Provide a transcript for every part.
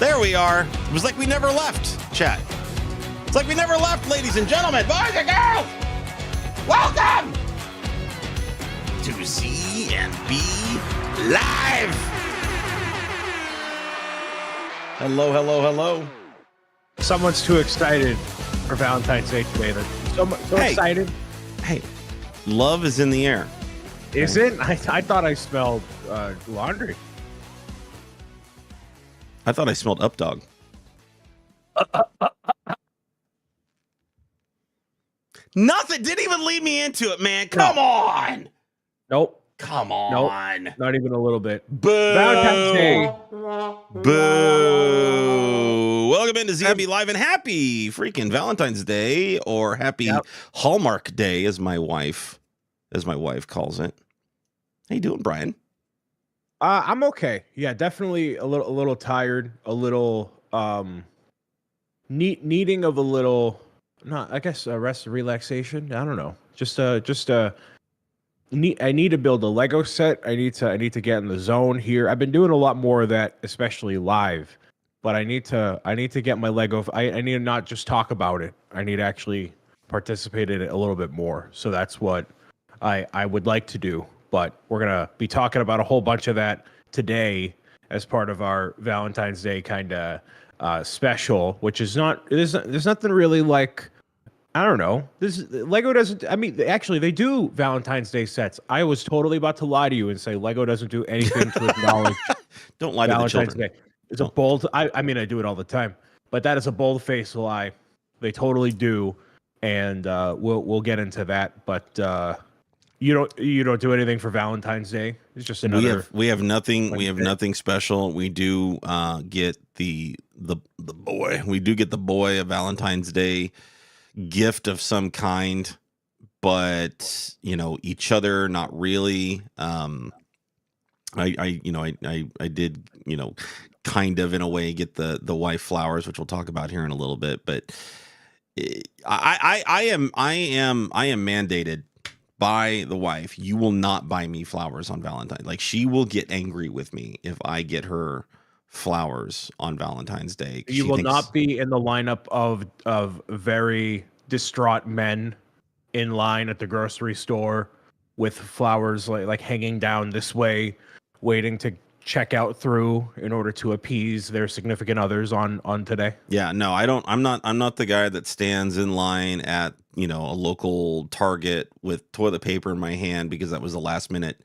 There we are. It was like we never left, chat. It's like we never left, ladies and gentlemen, boys and girls. Welcome to C&B Live. Hello, hello, hello. Someone's too excited for Valentine's Day today. They're so excited. Hey, love is in the air. Is it? I thought I smelled laundry. I thought I smelled Updog. Nothing. Didn't even lead me into it, man. Come on. Nope. Come on. Nope. Not even a little bit. Boo. Valentine's Day. Boo. Welcome into ZMB Live and happy freaking Valentine's Day, or happy Hallmark Day, as my wife calls it. How you doing, Brian? I'm okay. Yeah, definitely a little tired, a little needing of a little, not, I guess, rest, relaxation. I don't know. I need to build a Lego set. I need to get in the zone here. I've been doing a lot more of that, especially live. But I need to get my Lego. I need to not just talk about it. I need to actually participate in it a little bit more. So that's what I would like to do. But we're gonna be talking about a whole bunch of that today as part of our Valentine's Day kind of special, which is not. There's nothing really like. I don't know. Lego doesn't. I mean, actually, they do Valentine's Day sets. I was totally about to lie to you and say Lego doesn't do anything to acknowledge. Don't lie Valentine's to the children. Day. It's a bold. I mean, I do it all the time, but that is a bold-faced lie. They totally do, and we'll get into that. But you don't do anything for Valentine's Day. It's just another. We have nothing. We have nothing special. We do get the boy. We do get the boy a Valentine's Day gift of some kind, but each other not really. I did kind of, in a way, get the wife flowers, which we'll talk about here in a little bit. But I am mandated by the wife. You will not buy me flowers on Valentine's. Like, she will get angry with me if I get her flowers on Valentine's Day. You will not be in the lineup of very distraught men in line at the grocery store with flowers like hanging down this way, waiting to check out through in order to appease their significant others on today. Yeah, no, I don't. I'm not the guy that stands in line at a local Target with toilet paper in my hand because that was the last minute.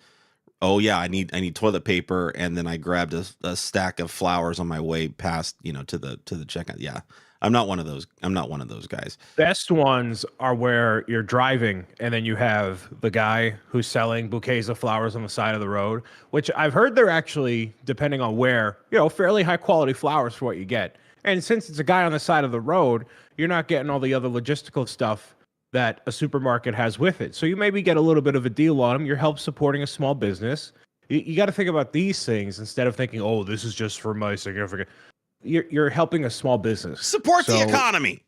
Oh yeah, I need toilet paper, and then I grabbed a stack of flowers on my way past to the checkout. Yeah, I'm not one of those. I'm not one of those guys. Best ones are where you're driving and then you have the guy who's selling bouquets of flowers on the side of the road, which I've heard they're actually, depending on where, fairly high quality flowers for what you get. And since it's a guy on the side of the road, you're not getting all the other logistical stuff that a supermarket has with it. So you maybe get a little bit of a deal on them. You're help supporting a small business. You got to think about these things instead of thinking, oh, this is just for my significant. You're helping a small business. Support the economy.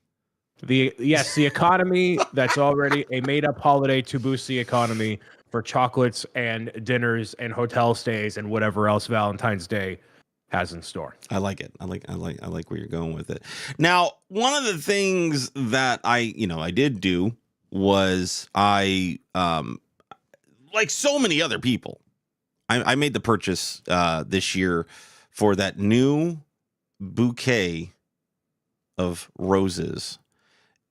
The economy that's already a made-up holiday to boost the economy for chocolates and dinners and hotel stays and whatever else Valentine's Day has in store. I like it. I like where you're going with it. Now, one of the things that I did do was like so many other people, I made the purchase this year for that new bouquet of roses,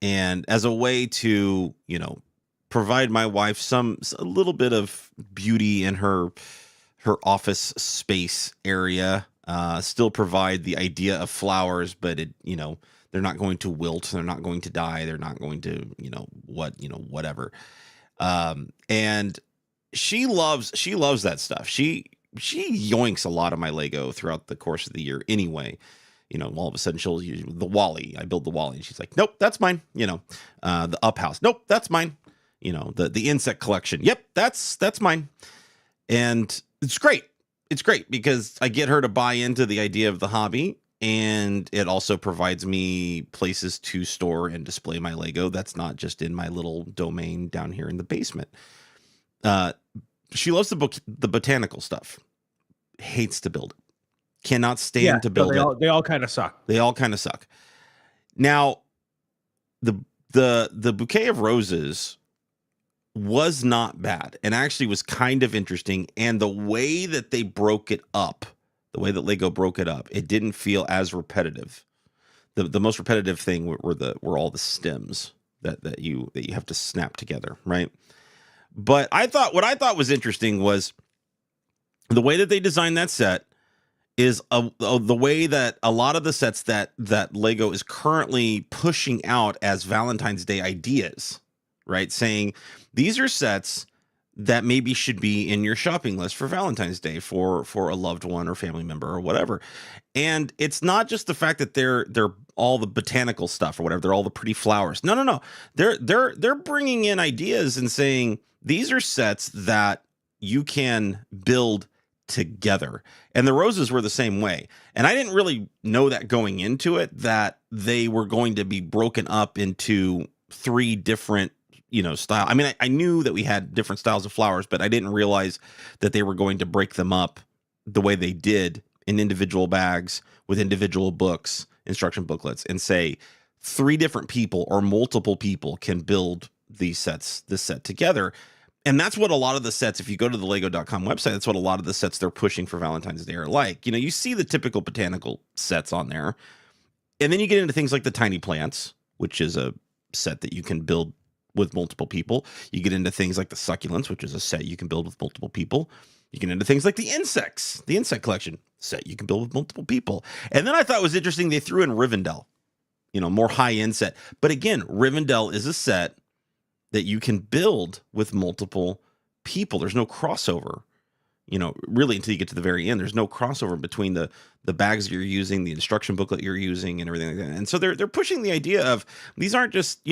and as a way to provide my wife a little bit of beauty in her office space area, still provide the idea of flowers, but they're not going to wilt, they're not going to die, they're not going to whatever, and she loves that stuff. She yoinks a lot of my Lego throughout the course of the year anyway. All of a sudden she'll use the Wally. I build the Wally and she's like, nope, that's mine. The Up House. Nope, that's mine. The insect collection. Yep, that's mine. And it's great. It's great because I get her to buy into the idea of the hobby, and it also provides me places to store and display my Lego that's not just in my little domain down here in the basement. She loves the botanical stuff. Hates to build it. Cannot stand to build it. They all kind of suck. They all kind of suck. Now, the bouquet of roses was not bad and actually was kind of interesting. And the way that they broke it up, the way that Lego broke it up, it didn't feel as repetitive. The most repetitive thing were all the stems that you have to snap together, right? But what I thought was interesting was the way that they designed that set is the way that a lot of the sets that Lego is currently pushing out as Valentine's Day ideas, right? Saying these are sets that maybe should be in your shopping list for Valentine's Day for a loved one or family member or whatever. And it's not just the fact that they're all the botanical stuff or whatever. They're all the pretty flowers. No. They're bringing in ideas and saying these are sets that you can build together. And the roses were the same way. And I didn't really know that going into it, that they were going to be broken up into 3 different, style. I mean, I knew that we had different styles of flowers, but I didn't realize that they were going to break them up the way they did in individual bags with individual books, instruction booklets, and say 3 different people or multiple people can build this set together. And that's what a lot of the sets, if you go to the lego.com website, that's what a lot of the sets they're pushing for Valentine's Day are like. You see the typical botanical sets on there. And then you get into things like the tiny plants, which is a set that you can build with multiple people. You get into things like the succulents, which is a set you can build with multiple people. You get into things like the insects, the insect collection set you can build with multiple people. And then I thought it was interesting, they threw in Rivendell, more high-end set. But again, Rivendell is a set that you can build with multiple people. There's no crossover, really until you get to the very end. There's no crossover between the bags you're using, the instruction booklet you're using, and everything like that. And so they're pushing the idea of these aren't just,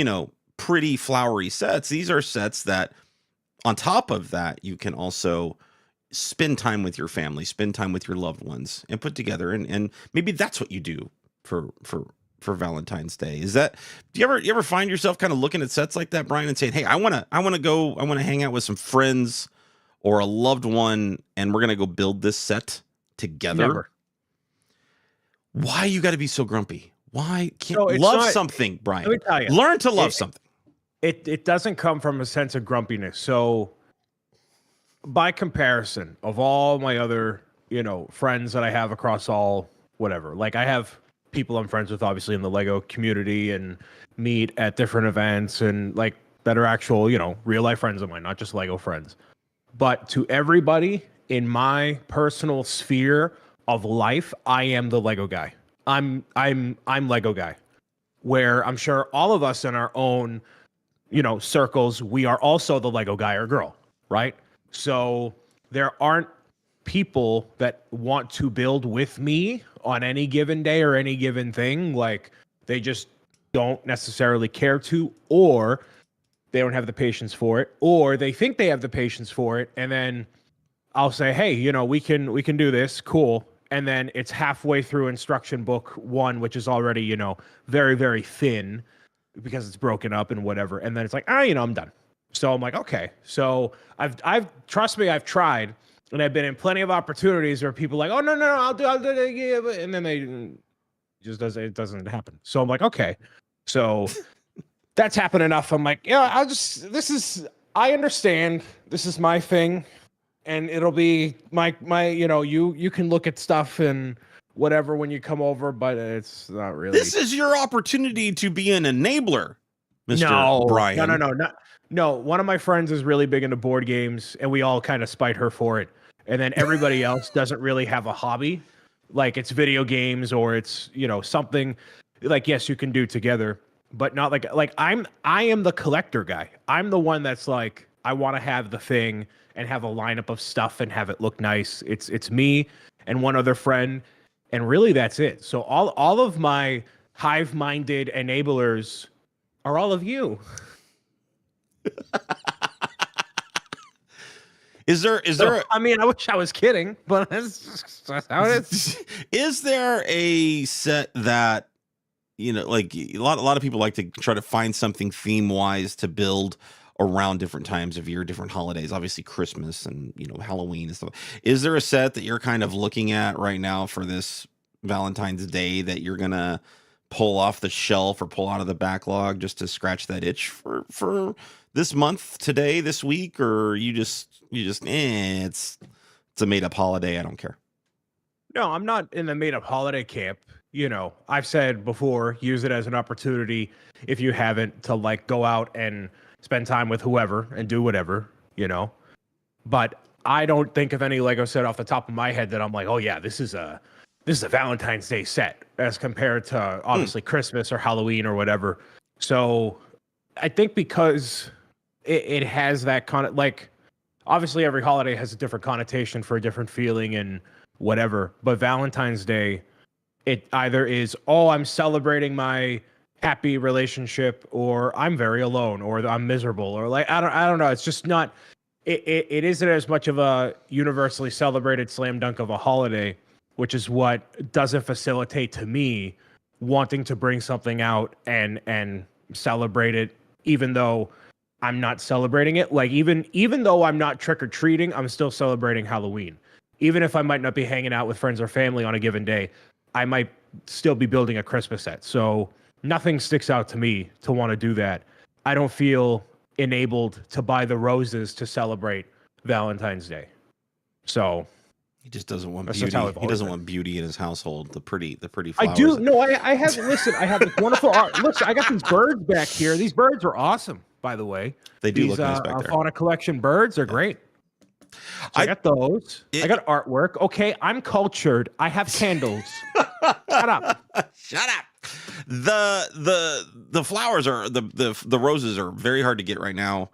pretty flowery sets. These are sets that on top of that, you can also spend time with your family, spend time with your loved ones, and put together. And maybe that's what you do for Valentine's Day. Do you ever find yourself kind of looking at sets like that, Brian, and saying, hey, I want to hang out with some friends or a loved one, and we're going to go build this set together? Never. Why you got to be so grumpy? Why can't something, Brian? Let me tell you, learn to love something. It doesn't come from a sense of grumpiness. So by comparison of all my other, friends that I have across all whatever, like I have people I'm friends with obviously in the Lego community and meet at different events and like that are actual, real life friends of mine, not just Lego friends. But to everybody in my personal sphere of life, I am the Lego guy. I'm Lego guy. Where I'm sure all of us in our own, circles, we are also the Lego guy or girl, right? So there aren't people that want to build with me on any given day or any given thing. Like they just don't necessarily care to, or they don't have the patience for it, or they think they have the patience for it. And then I'll say, hey, we can do this. Cool. And then it's halfway through instruction book 1, which is already, very, very thin because it's broken up and whatever. And then it's like, I'm done. So I'm like, okay. So I've trust me, I've tried, and I've been in plenty of opportunities where people are like, oh no, I'll do it, and then it doesn't happen. So I'm like, okay. So that's happened enough. I'm like, I understand. This is my thing. And it'll be my you can look at stuff and whatever when you come over, but it's not really. This is your opportunity to be an enabler, Mr. Brian. No. One of my friends is really big into board games, and we all kind of spite her for it. And then everybody else doesn't really have a hobby, like it's video games or it's something like yes you can do together, but not like I am the collector guy. I'm the one that's like I want to have the thing and have a lineup of stuff and have it look nice. It's me and one other friend, and really that's it. So all of my hive-minded enablers are all of you. Is there? I mean, I wish I was kidding, but that's how it is. Is there a set that like a lot of people like to try to find something theme-wise to build around different times of year, different holidays, obviously Christmas and, Halloween and stuff. Is there a set that you're kind of looking at right now for this Valentine's Day that you're going to pull off the shelf or pull out of the backlog just to scratch that itch for this month, today, this week? Or it's a made up holiday. I don't care. No, I'm not in the made up holiday camp. I've said before, use it as an opportunity if you haven't to like go out and spend time with whoever and do whatever, But I don't think of any Lego set off the top of my head that I'm like, oh yeah, this is a Valentine's Day set as compared to obviously Christmas or Halloween or whatever. So I think because it has that like obviously every holiday has a different connotation for a different feeling and whatever. But Valentine's Day, it either is, oh, I'm celebrating my happy relationship, or I'm very alone, or I'm miserable, or like I don't know. It's just not. It isn't as much of a universally celebrated slam dunk of a holiday, which is what doesn't facilitate to me wanting to bring something out and celebrate it, even though I'm not celebrating it. Like even though I'm not trick or treating, I'm still celebrating Halloween. Even if I might not be hanging out with friends or family on a given day, I might still be building a Christmas set. So nothing sticks out to me to want to do that. I don't feel enabled to buy the roses to celebrate Valentine's Day. So he just doesn't want beauty. He doesn't want beauty in his household. The pretty flowers. I do. No, I have. Listen, I have this wonderful art. Listen, I got these birds back here. These birds are awesome, by the way. They do look nice back there. Fauna collection birds are great. So I got those. I got artwork. Okay, I'm cultured. I have candles. Shut up. Shut up. The flowers are the roses are very hard to get right now.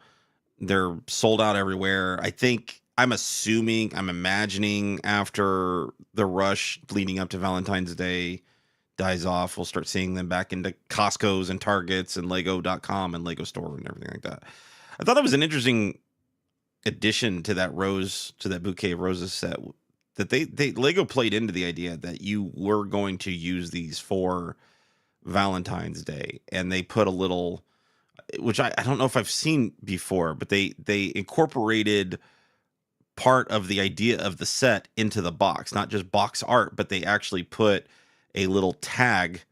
They're sold out everywhere. I'm imagining after the rush leading up to Valentine's Day dies off, we'll start seeing them back into Costco's and Targets and Lego.com and Lego Store and everything like that. I thought that was an interesting addition to that bouquet of roses set, that they Lego played into the idea that you were going to use these for Valentine's Day, and they put a little, which I don't know if I've seen before, but they incorporated part of the idea of the set into the box, not just box art, but they actually put a little tag.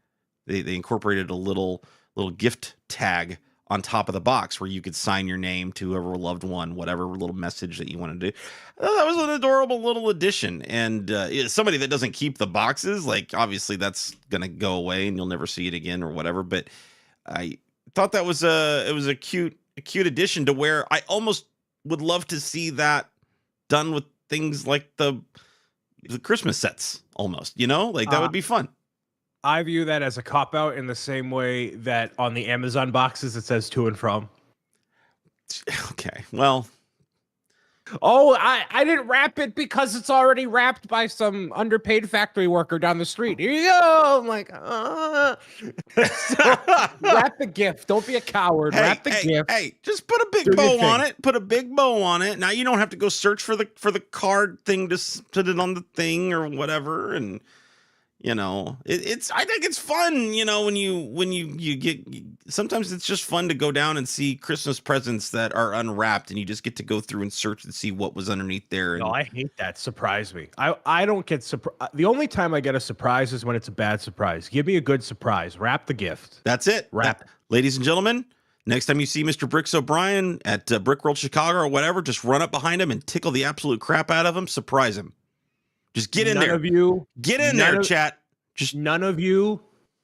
They incorporated a little gift tag on top of the box where you could sign your name to whoever loved one, whatever little message that you wanted to do. That was an adorable little addition. And somebody that doesn't keep the boxes, like obviously that's going to go away and you'll never see it again or whatever. But I thought that was a cute addition to where I almost would love to see that done with things like the Christmas sets almost, like that would be fun. I view that as a cop-out in the same way that on the Amazon boxes it says to and from. Okay, well. Oh, I didn't wrap it because it's already wrapped by some underpaid factory worker down the street. Here you go. I'm like, so, wrap the gift. Don't be a coward. Wrap the gift. Hey, just put a big bow on it. Put a big bow on it. Now you don't have to go search for the card thing to put it on the thing or whatever. And it's I think it's fun, when you get, sometimes it's just fun to go down and see Christmas presents that are unwrapped and you just get to go through and search and see what was underneath there. No, I hate that. Surprise me. I don't get surprised. The only time I get a surprise is when it's a bad surprise. Give me a good surprise. Wrap the gift. That's it. Wrap. Ladies and gentlemen, next time you see Mr. Bricks O'Brien at Brick World Chicago or whatever, just run up behind him and tickle the absolute crap out of him. Surprise him. Just get in there. Get in there, chat. Just none of you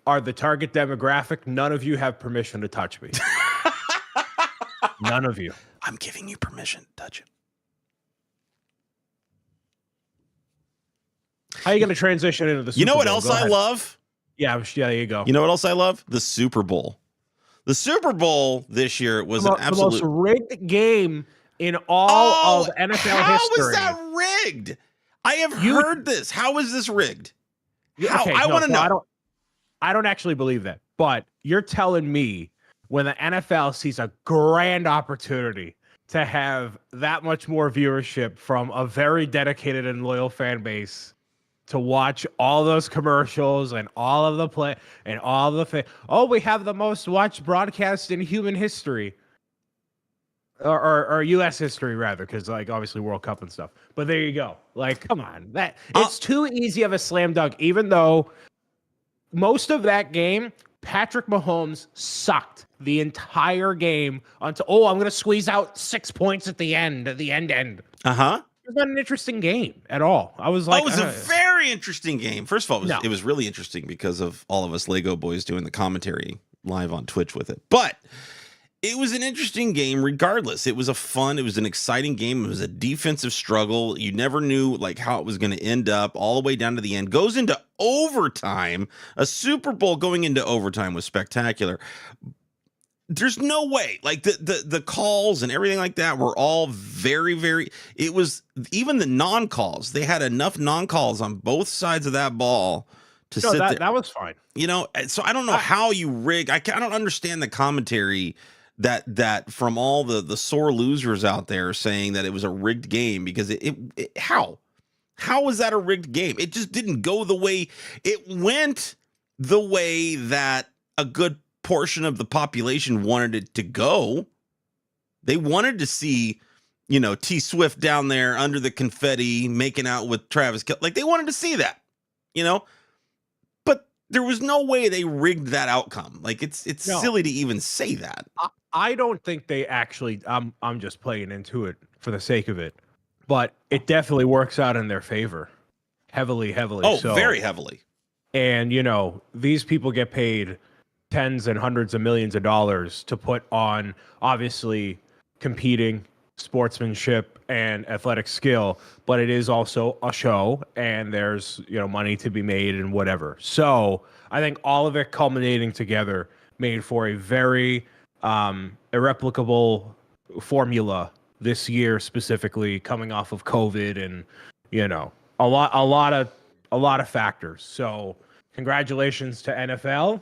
are the target demographic. None of you have permission to touch me. None of you. I'm giving you permission to touch him. How are you going to transition into the Super Bowl? You know what else I love? Yeah, there you go. You know what else I love? The Super Bowl. The Super Bowl this year was an absolute... the most rigged game in all of NFL history. How is that rigged? I have heard this. How is this rigged? How? Okay, I want to know. I don't actually believe that. But you're telling me when the NFL sees a grand opportunity to have that much more viewership from a very dedicated and loyal fan base to watch all those commercials and all of the play and all the we have the most watched broadcast in human history. or U.S. history rather, because like obviously World Cup and stuff. But there you go. Like, come on, that it's too easy of a slam dunk. Even though most of that game, Patrick Mahomes sucked the entire game until I'm gonna squeeze out 6 points at the end. Uh-huh. It was not an interesting game at all. I was Oh, like, it was a very interesting game. First of all, No. it was really interesting because of all of us Lego boys doing the commentary live on Twitch with it. But it was an interesting game regardless. It was it was an exciting game. It was a defensive struggle. You never knew like how it was going to end up all the way down to the end. Goes into overtime. A Super Bowl going into overtime was spectacular. There's no way. Like the calls and everything like that were all very, very, it was even the non-calls. They had enough non-calls on both sides of that ball to sit there. That was fine. You know, so I don't know how you rig. I don't understand the commentary that from all the sore losers out there saying that it was a rigged game, because how was that a rigged game? It just didn't go the way it went, the way that a good portion of the population wanted it to go. They wanted to see, you know, T Swift down there under the confetti making out with Travis Kelce. Like they wanted to see that, you know, but there was no way they rigged that outcome. Like it's silly to even say that. I don't think they actually. I'm just playing into it for the sake of it, but it definitely works out in their favor, heavily. Oh, so, very heavily. And you know, these people get paid tens and hundreds of millions of dollars to put on obviously competing sportsmanship and athletic skill, but it is also a show, and there's, you know, money to be made and whatever. So I think all of it culminating together made for a very irreplicable formula this year, specifically coming off of COVID and, you know, a lot of factors. So congratulations to NFL.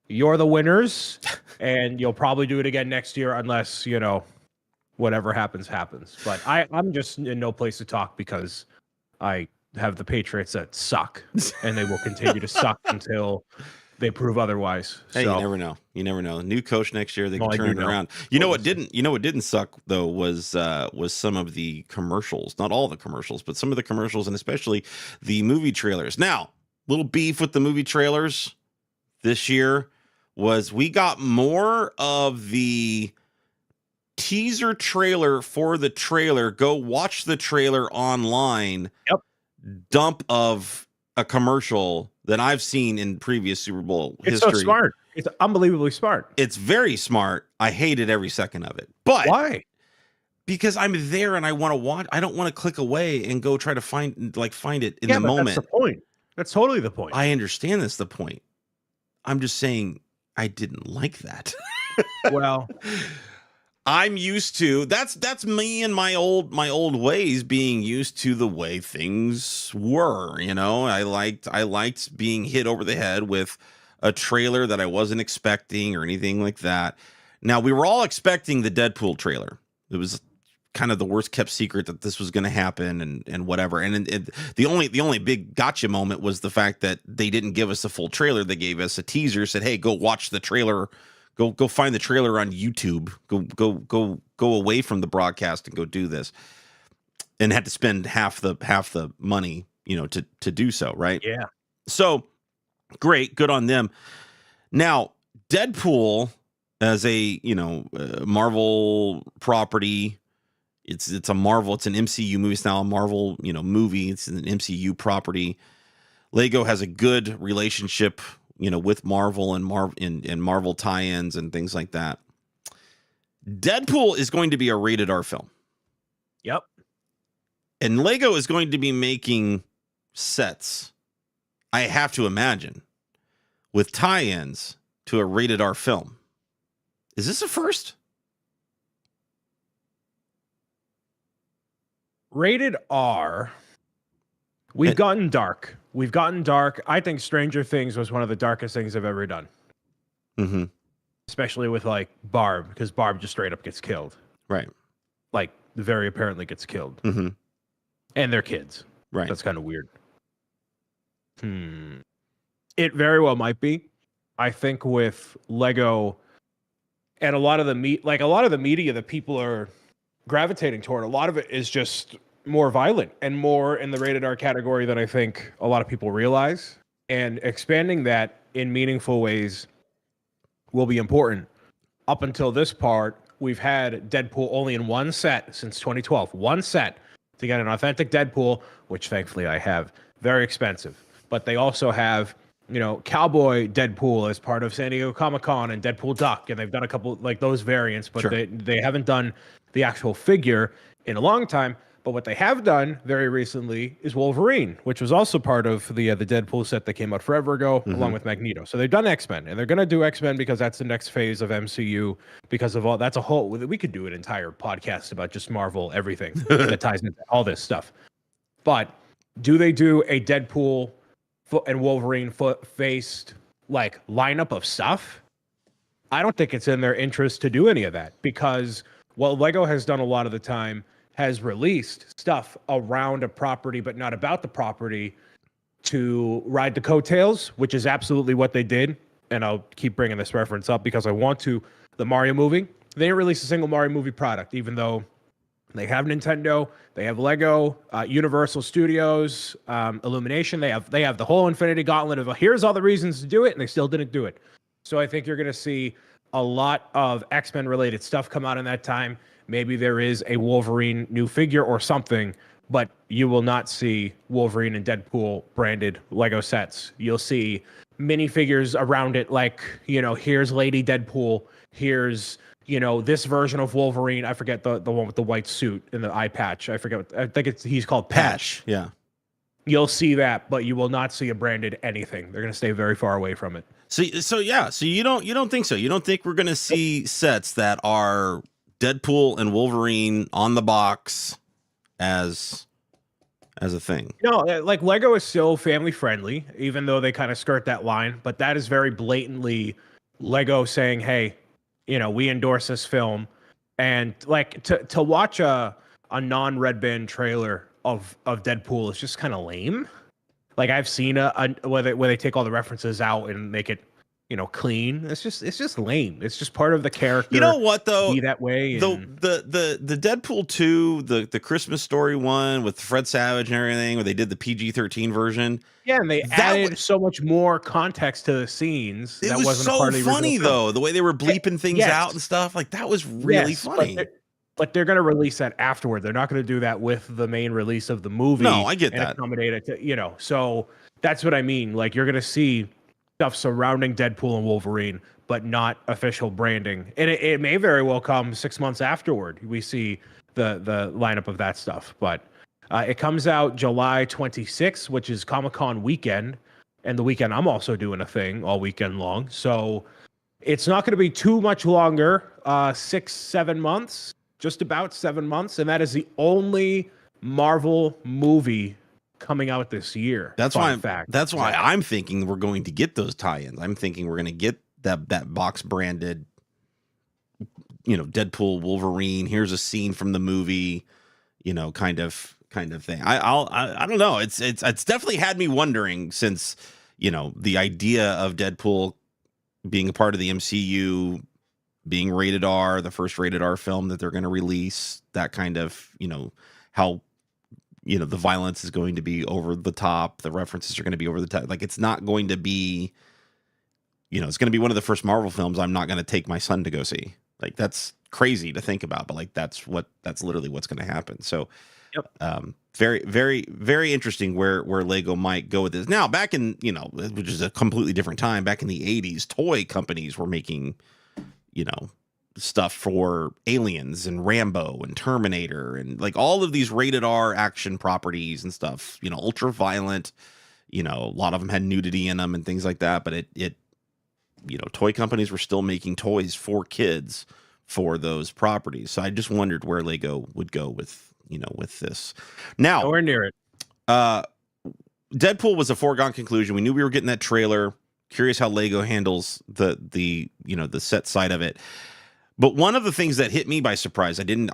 You're the winners, and you'll probably do it again next year unless, you know, whatever happens. But I'm just in no place to talk because I have the Patriots that suck, and they will continue to suck until they prove otherwise. Hey, so, you never know. You never know. New coach next year, they can turn it around. You know what didn't suck though was some of the commercials. Not all the commercials, but some of the commercials, and especially the movie trailers. Now, little beef with the movie trailers this year was we got more of the teaser trailer for the trailer. Go watch the trailer online. Yep. Dump of a commercial than I've seen in previous Super Bowl history. It's so smart. It's unbelievably smart. It's very smart. I hated every second of it. But why? Because I'm there and I want to watch. I don't want to click away and go try to find it in the moment. That's the point. That's totally the point. I understand that's the point. I'm just saying I didn't like that. Well, I'm used to that's me and my old ways, being used to the way things were. You know, I liked being hit over the head with a trailer that I wasn't expecting or anything like that. Now, we were all expecting the Deadpool trailer. It was kind of the worst kept secret that this was going to happen and whatever. And the only big gotcha moment was the fact that they didn't give us a full trailer. They gave us a teaser, said, "Hey, go watch the trailer. Go find the trailer on YouTube. Go away from the broadcast and go do this." And had to spend half the money, you know, to do so, right? Yeah. So great, good on them. Now, Deadpool as a, you know, Marvel property. It's an MCU movie. It's now a Marvel, you know, movie. It's an MCU property. Lego has a good relationship, you know, with Marvel and Marvel tie-ins and things like that. Deadpool is going to be a rated R film. Yep. And Lego is going to be making sets, I have to imagine, with tie-ins to a rated R film. Is this a first? Rated R. We've gotten dark. I think Stranger Things was one of the darkest things I've ever done. Mm-hmm. Especially with like Barb, because Barb just straight up gets killed. Right. Like very apparently gets killed. Mm-hmm. And their kids. Right. That's kind of weird. It very well might be. I think with Lego, And a lot of the media that people are gravitating toward, a lot of it is just more violent and more in the rated R category than I think a lot of people realize. And expanding that in meaningful ways will be important. Up until this part, we've had Deadpool only in one set since 2012. One set to get an authentic Deadpool, which thankfully I have. Very expensive. But they also have, Cowboy Deadpool as part of San Diego Comic-Con and Deadpool Duck, and they've done a couple like those variants, but Sure. they haven't done the actual figure in a long time. But what they have done very recently is Wolverine, which was also part of the Deadpool set that came out forever ago, along with Magneto. So they've done X-Men, and they're going to do X-Men because that's the next phase of MCU. Because of that's a whole. We could do an entire podcast about just Marvel, everything that ties into all this stuff. But do they do a Deadpool and Wolverine faced like lineup of stuff? I don't think it's in their interest to do any of that, because what Lego has done a lot of the time has released stuff around a property, but not about the property, to ride the coattails, which is absolutely what they did. And I'll keep bringing this reference up because I want to. The Mario movie, they didn't release a single Mario movie product, even though they have Nintendo, they have Lego, Universal Studios, Illumination. They have the whole Infinity Gauntlet of here's all the reasons to do it, and they still didn't do it. So I think you're going to see a lot of X-Men related stuff come out in that time. Maybe there is a Wolverine new figure or something, but you will not see Wolverine and Deadpool branded Lego sets. You'll see minifigures around it, like, here's Lady Deadpool, here's, this version of Wolverine. I forget the one with the white suit and the eye patch. I think he's called Patch. Yeah. You'll see that, but you will not see a branded anything. They're going to stay very far away from it. So you don't think so? You don't think we're going to see sets that are Deadpool and Wolverine on the box as a thing? No, like Lego is still family friendly, even though they kind of skirt that line. But that is very blatantly Lego saying, "Hey, we endorse this film." And like to watch a non-red band trailer of Deadpool is just kind of lame. Like I've seen where they take all the references out and make it, clean. It's just lame. It's just part of the character. You know what though? Be that way. The Deadpool 2, the Christmas Story one with Fred Savage and everything, where they did the PG-13 version. Yeah, and they added so much more context to the scenes. It was so funny though, the way they were bleeping things out and stuff. Like that was really funny. But they're going to release that afterward. They're not going to do that with the main release of the movie. No, I get and that. Accommodate it to, so that's what I mean. Like you're going to see stuff surrounding Deadpool and Wolverine, but not official branding. And it may very well come 6 months afterward. We see the lineup of that stuff. But it comes out July 26th, which is Comic-Con weekend. And the weekend I'm also doing a thing all weekend long. So it's not going to be too much longer, 6-7 months. Just about 7 months, and that is the only Marvel movie coming out this year. That's why I'm thinking we're going to get those tie-ins. I'm thinking we're going to get that box branded, Deadpool, Wolverine. Here's a scene from the movie, kind of thing. I don't know. It's definitely had me wondering since the idea of Deadpool being a part of the MCU, being rated R, the first rated R film that they're going to release, that kind of, how, the violence is going to be over the top. The references are going to be over the top. Like, it's not going to be, it's going to be one of the first Marvel films I'm not going to take my son to go see. Like, that's crazy to think about, but like, that's literally what's going to happen. So, very, very, very interesting where Lego might go with this. Now, back in, which is a completely different time, back in the 80s, toy companies were making, stuff for Aliens and Rambo and Terminator and like all of these rated R action properties and stuff, ultra violent, a lot of them had nudity in them and things like that. But it toy companies were still making toys for kids for those properties. So I just wondered where Lego would go with this. Now, nowhere near it. Deadpool was a foregone conclusion. We knew we were getting that trailer. Curious how Lego handles the set side of it. But one of the things that hit me by surprise, I didn't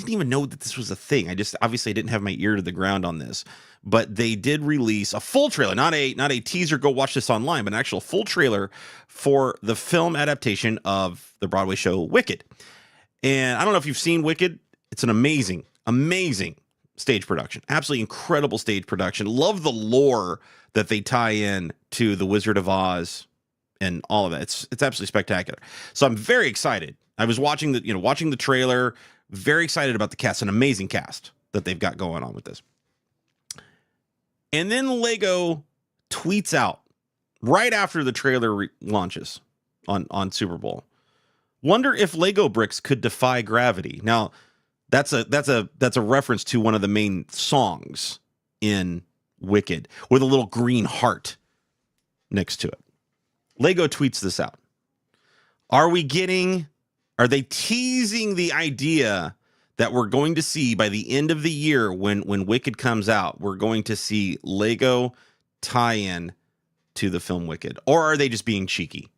even know that this was a thing. I just obviously didn't have my ear to the ground on this. But they did release a full trailer, not a teaser. Go watch this online, but an actual full trailer for the film adaptation of the Broadway show Wicked. And I don't know if you've seen Wicked. It's an amazing, amazing stage production. Absolutely incredible stage production. Love the lore that they tie in to the Wizard of Oz and all of that. It's absolutely spectacular. So I'm very excited. I was watching the trailer, very excited about the cast, an amazing cast that they've got going on with this. And then Lego tweets out right after the trailer launches on Super Bowl. Wonder if Lego bricks could defy gravity. Now, that's a reference to one of the main songs in Wicked with a little green heart next to it. Lego tweets this out. Are they teasing the idea that we're going to see by the end of the year when Wicked comes out, we're going to see Lego tie-in to the film Wicked? Or are they just being cheeky?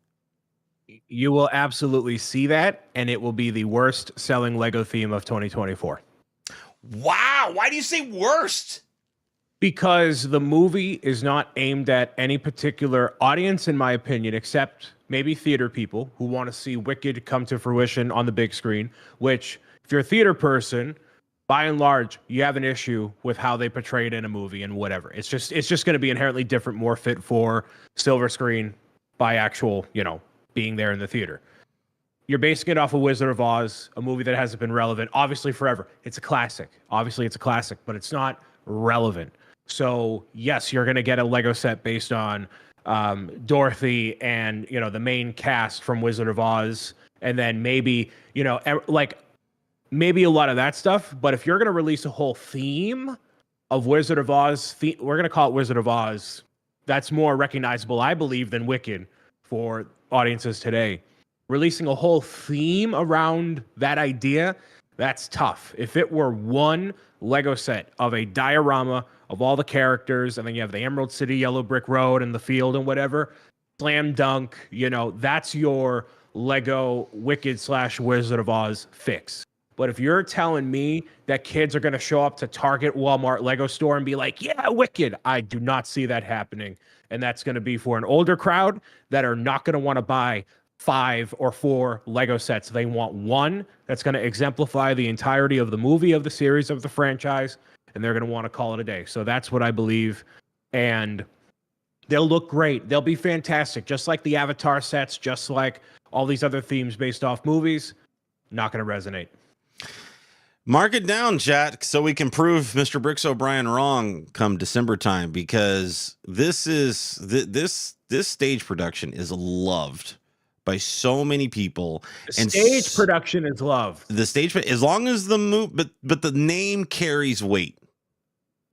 You will absolutely see that, and it will be the worst selling Lego theme of 2024. Wow. Why do you say worst? Because the movie is not aimed at any particular audience, in my opinion, except maybe theater people who want to see Wicked come to fruition on the big screen, which, if you're a theater person, by and large, you have an issue with how they portray it in a movie and whatever. It's just going to be inherently different, more fit for silver screen by actual, being there in the theater. You're basing it off of Wizard of Oz, a movie that hasn't been relevant, obviously, forever. It's a classic. Obviously, it's a classic, but it's not relevant. So, yes, you're going to get a Lego set based on Dorothy and, the main cast from Wizard of Oz. And then maybe, maybe a lot of that stuff. But if you're going to release a whole theme of Wizard of Oz, we're going to call it Wizard of Oz. That's more recognizable, I believe, than Wicked for audiences today. Releasing a whole theme around that idea, that's tough. If it were one Lego set of a diorama of all the characters, and then you have the Emerald City, Yellow Brick Road, and the field and whatever, slam dunk, that's your Lego Wicked / Wizard of Oz fix. But if you're telling me that kids are going to show up to Target, Walmart, Lego store and be like, yeah, Wicked, I do not see that happening. And that's going to be for an older crowd that are not going to want to buy 5 or 4 Lego sets. They want one that's going to exemplify the entirety of the movie, of the series, of the franchise, and they're going to want to call it a day. So that's what I believe. And they'll look great. They'll be fantastic, just like the Avatar sets, just like all these other themes based off movies. Not going to resonate. Mark it down, chat, so we can prove Mr. Bricks O'Brien wrong come December time, because this stage production is loved by so many people. The stage production is loved. The stage, as long as the but the name carries weight,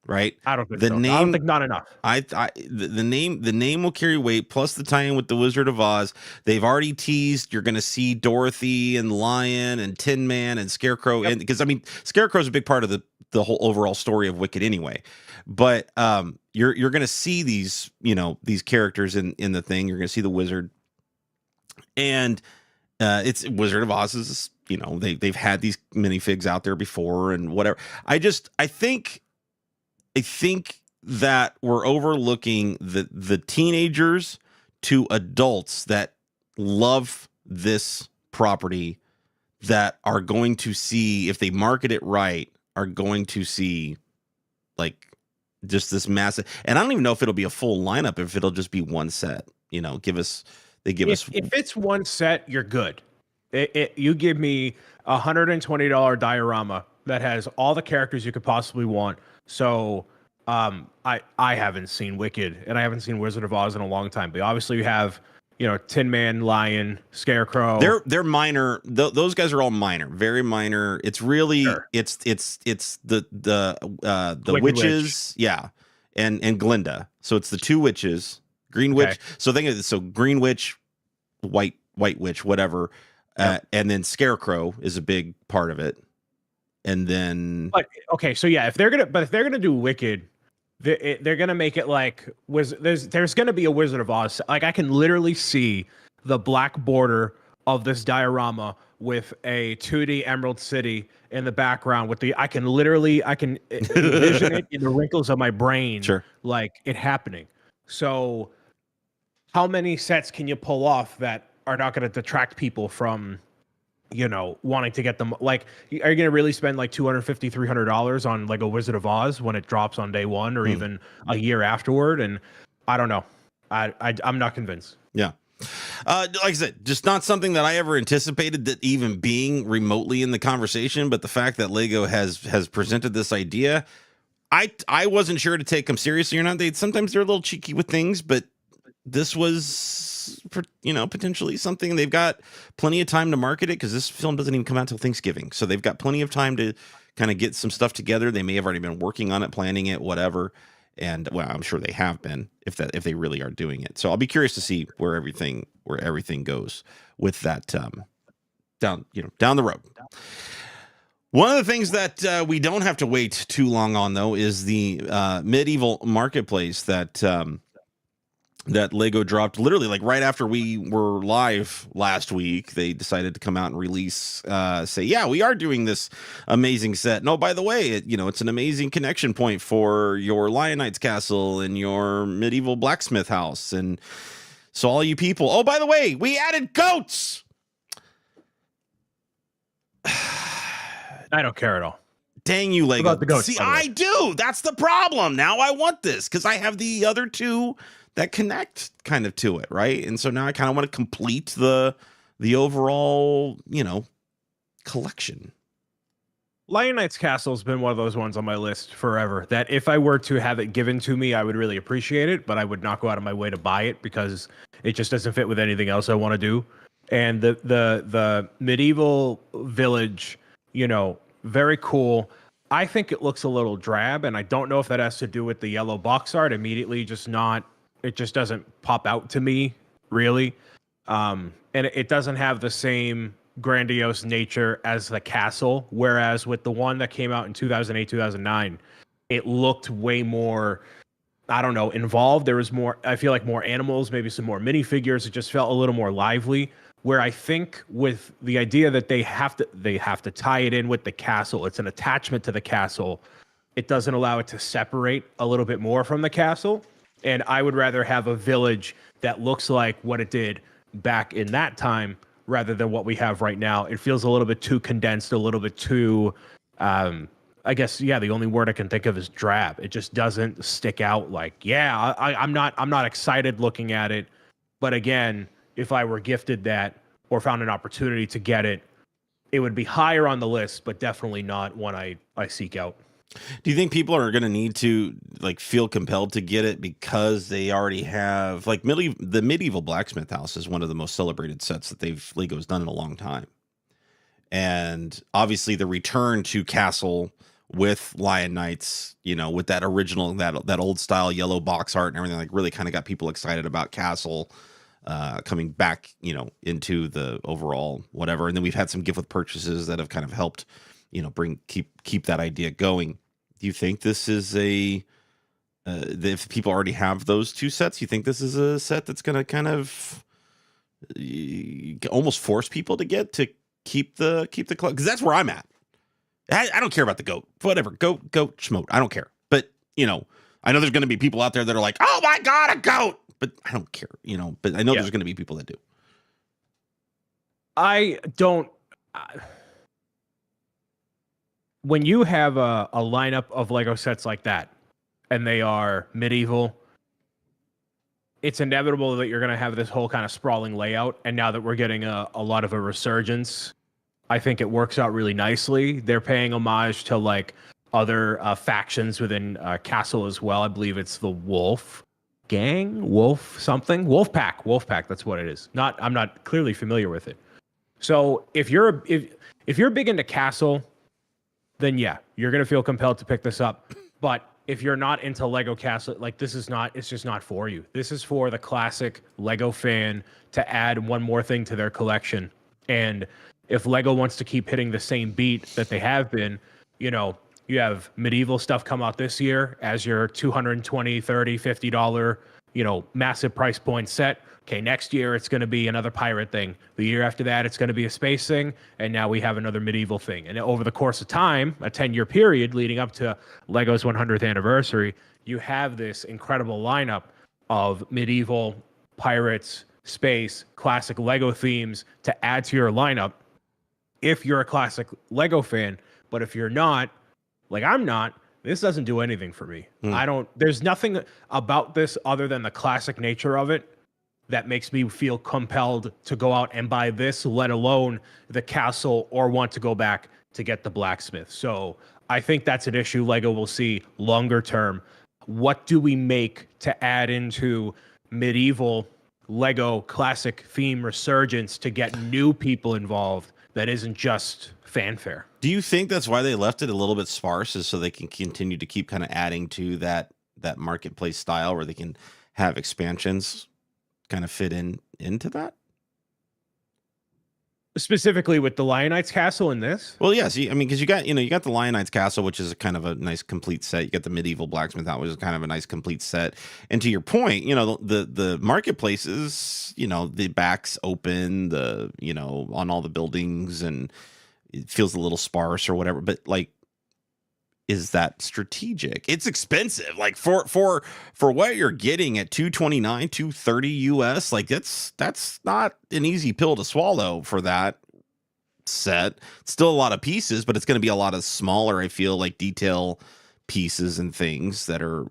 right? I don't think the so. name. I don't think not enough. The name will carry weight. Plus the tie-in with the Wizard of Oz. They've already teased you're going to see Dorothy and Lion and Tin Man and Scarecrow, and because Scarecrow is a big part of the whole overall story of Wicked anyway. But you're going to see these characters in the thing. You're going to see the wizard. And it's Wizard of Oz is, they've had these minifigs out there before and whatever. I think that we're overlooking the teenagers to adults that love this property, that are going to see, if they market it right, are going to see like just this massive. And I don't even know if it'll be a full lineup, if it'll just be one set. If it's one set, you're good. You give me $120 diorama that has all the characters you could possibly want. So I haven't seen Wicked and I haven't seen Wizard of Oz in a long time. But obviously you have Tin Man, Lion, Scarecrow. They're minor. Those guys are all minor, very minor. It's really it's the witches, yeah, and Glinda. So it's the 2 witches. Green Witch. Okay. So Green Witch, White Witch, whatever, and then Scarecrow is a big part of it. And then, if they're gonna do Wicked, they're gonna make it like there's gonna be a Wizard of Oz. Like I can literally see the black border of this diorama with a 2D Emerald City in the background with the I can envision it in the wrinkles of my brain, Sure. like it happening. So how many sets can you pull off that are not going to detract people from, wanting to get them? Like, are you going to really spend like $250, $300 on Lego Wizard of Oz when it drops on day one or even a year afterward? And I don't know. I'm not convinced. Yeah. Like I said, just not something that I ever anticipated that even being remotely in the conversation. But the fact that Lego has presented this idea, I wasn't sure to take them seriously or not. Sometimes they're a little cheeky with things, but this was, potentially something. They've got plenty of time to market it because this film doesn't even come out till Thanksgiving, so they've got plenty of time to kind of get some stuff together. They may have already been working on it, planning it, whatever. And well, I'm sure they have been if they really are doing it. So I'll be curious to see where everything goes with that down the road. One of the things that we don't have to wait too long on, though, is the medieval marketplace that Lego dropped literally like right after we were live last week. They decided to come out and release, say, yeah, we are doing this amazing set. No, by the way, it's an amazing connection point for your Lion-Knight's castle and your medieval blacksmith house. And so all you people, oh, by the way, we added goats. I don't care at all. Dang you, Lego. About the goats, see, I do. That's the problem. Now I want this because I have the other two that connect kind of to it, right? And so now I kind of want to complete the overall, collection. Lion Knight's Castle has been one of those ones on my list forever that if I were to have it given to me, I would really appreciate it, but I would not go out of my way to buy it because it just doesn't fit with anything else I want to do. And the medieval village, very cool. I think it looks a little drab, and I don't know if that has to do with the yellow box art. Immediately, it just doesn't pop out to me, really. And it doesn't have the same grandiose nature as the castle, whereas with the one that came out in 2008, 2009, it looked way more, I don't know, involved. There was more, I feel like more animals, maybe some more minifigures. It just felt a little more lively. Where I think with the idea that they have to tie it in with the castle, it's an attachment to the castle. It doesn't allow it to separate a little bit more from the castle. And I would rather have a village that looks like what it did back in that time rather than what we have right now. It feels a little bit too condensed, a little bit too, I guess, the only word I can think of is drab. It just doesn't stick out like, I'm not excited looking at it. But again, if I were gifted that or found an opportunity to get it, it would be higher on the list, but definitely not one I seek out. Do you think people are going to need to feel compelled to get it because they already have the medieval blacksmith house is one of the most celebrated sets that Lego's done in a long time. And obviously the return to castle with Lion Knights, with that original, that old style yellow box art and everything, really kind of got people excited about castle coming back, into the overall whatever. And then we've had some gift with purchases that have kind of helped, keep that idea going. Do you think this is if people already have those two sets, you think this is a set that's going to kind of almost force people to keep the club? Because that's where I'm at. I don't care about the goat, whatever, goat, schmote. I don't care. But, I know there's going to be people out there that are like, oh my God, a goat. But I don't care, but I know there's going to be people that do. I don't. When you have a lineup of Lego sets like that, and they are medieval, it's inevitable that you're going to have this whole kind of sprawling layout. And now that we're getting a lot of a resurgence, I think it works out really nicely. They're paying homage to other factions within Castle as well. I believe it's the Wolf Gang, Wolfpack. That's what it is. I'm not clearly familiar with it. So if you're big into Castle, then you're gonna feel compelled to pick this up. But if you're not into Lego Castle, it's just not for you. This is for the classic Lego fan to add one more thing to their collection. And if Lego wants to keep hitting the same beat that they have been, you have medieval stuff come out this year as your $220, $30, $50, massive price point set. Okay, next year it's going to be another pirate thing. The year after that, it's going to be a space thing. And now we have another medieval thing. And over the course of time, a 10-year period leading up to Lego's 100th anniversary, you have this incredible lineup of medieval, pirates, space, classic Lego themes to add to your lineup if you're a classic Lego fan. But if you're not, like I'm not, this doesn't do anything for me. There's nothing about this other than the classic nature of it that makes me feel compelled to go out and buy this, let alone the castle, or want to go back to get the blacksmith. So I think that's an issue Lego will see longer term. What do we make to add into medieval Lego classic theme resurgence to get new people involved that isn't just fanfare? Do you think that's why they left it a little bit sparse, is so they can continue to keep kind of adding to that marketplace style where they can have expansions kind of fit into that? Specifically with the Lionites Castle in this? Well, yes. I mean, because you got the Lionites Castle, which is a kind of a nice complete set. You got the medieval blacksmith house, which is kind of a nice complete set. And to your point, the marketplaces, the backs open, on all the buildings, and it feels a little sparse or whatever. But like, is that strategic? It's expensive. Like for what you're getting at $229, $230 US, like that's not an easy pill to swallow for that set. It's still a lot of pieces, but it's going to be a lot of smaller, I feel like, detail pieces and things that are,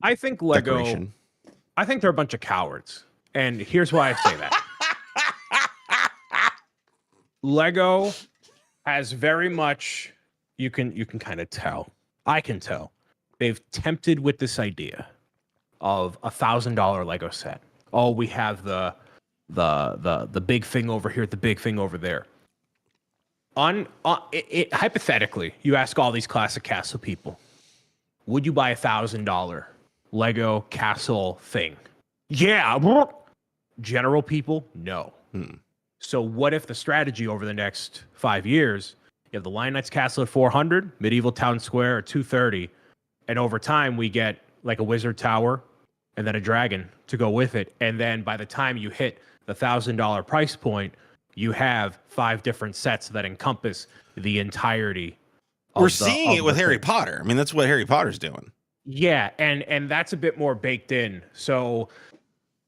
I think Lego, decoration. I think they're a bunch of cowards. And here's why I say that. Lego has very much, you can kind of tell. I can tell. They've tempted with this idea of $1,000 Lego set. Oh, we have the big thing over here, the big thing over there. Hypothetically, you ask all these classic castle people, would you buy $1,000 Lego castle thing? Yeah. General people, no. So what if the strategy over the next 5 years, you have the Lionites Castle at 400, Medieval Town Square at 230, and over time we get like a wizard tower and then a dragon to go with it. And then by the time you hit the $1,000 price point, you have 5 different sets that encompass the entirety. We're seeing it with Harry Potter. I mean, that's what Harry Potter's doing. Yeah, and that's a bit more baked in. So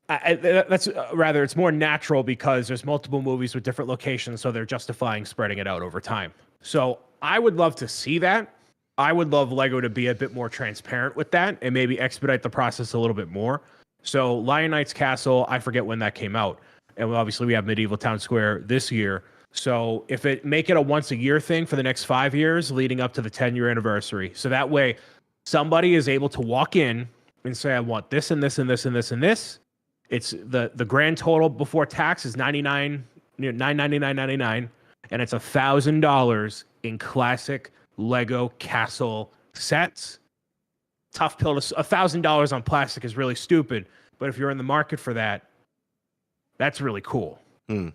that's rather, it's more natural because there's multiple movies with different locations, so they're justifying spreading it out over time. So I would love to see that. I would love Lego to be a bit more transparent with that and maybe expedite the process a little bit more. So Lionites Castle, I forget when that came out. And obviously we have Medieval Town Square this year. So if it make it a once a year thing for the next 5 years leading up to the 10-year anniversary. So that way somebody is able to walk in and say, I want this and this and this and this and this. It's the grand total before tax is $999.99, and it's $1,000 in classic Lego castle sets. Tough pill to $1,000 on plastic is really stupid, but if you're in the market for that, that's really cool. I'm